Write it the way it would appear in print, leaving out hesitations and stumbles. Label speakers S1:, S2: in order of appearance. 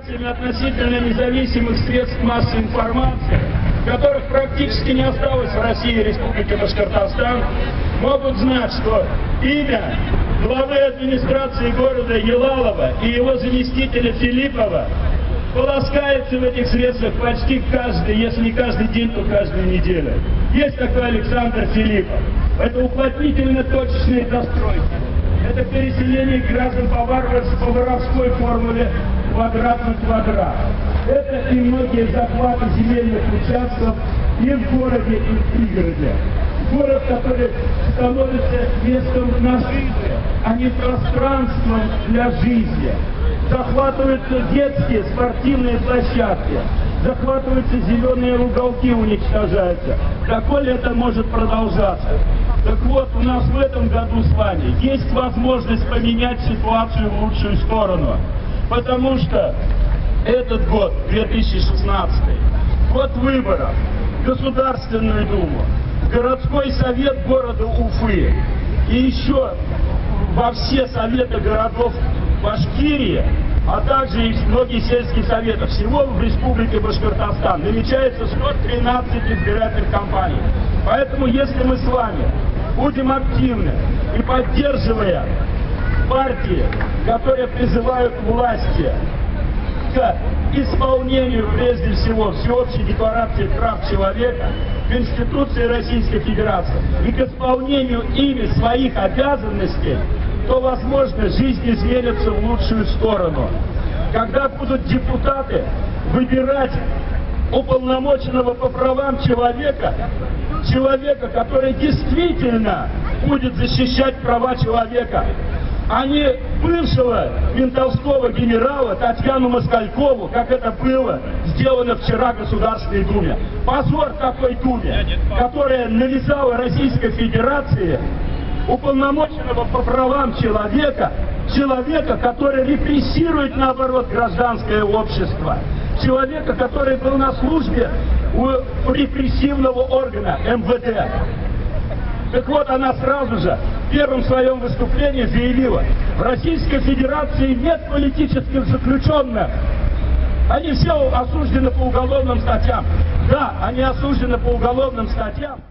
S1: публикациями относительно независимых средств массовой информации, которых практически не осталось в России и Республике Башкортостан, могут знать, что имя главы администрации города Елалова и его заместителя Филиппова полоскается в этих средствах почти каждый, если не каждый день, то каждую неделю. Есть такой Александр Филиппов. Это уплотнительно точечные застройки. Это переселение граждан по воровской формуле квадрат на квадрат. Это и многие захваты земельных участков и в городе, и в пригороде. Город, который становится местом наживы, а не пространством для жизни. Захватываются детские спортивные площадки, захватываются зеленые уголки, уничтожаются. Доколе это может продолжаться? Так вот, у нас в этом году с вами есть возможность поменять ситуацию в лучшую сторону. Потому что этот год, 2016, год выборов, Государственную Думу, городской совет города Уфы и еще во все советы городов Башкирии, а также и многие сельские советы. Всего в Республике Башкортостан намечается 113 избирательных кампаний. Поэтому, если мы с вами будем активны и поддерживая партии, которые призывают к власти, к исполнению, прежде всего, Всеобщей декларации прав человека, Конституции Российской Федерации и к исполнению ими своих обязанностей, то, возможно, жизнь изменится в лучшую сторону. Когда будут депутаты выбирать уполномоченного по правам человека, который действительно будет защищать права человека, а не бывшего ментовского генерала Татьяну Москалькову, как это было сделано вчера в Государственной Думе. Позор такой Думе, которая навязала Российской Федерации уполномоченного по правам человека, который репрессирует, наоборот, гражданское общество, человека, который был на службе у репрессивного органа МВД. Так вот, она сразу же в первом своем выступлении заявила: в Российской Федерации нет политических заключенных. Они все осуждены по уголовным статьям. Да, они осуждены по уголовным статьям.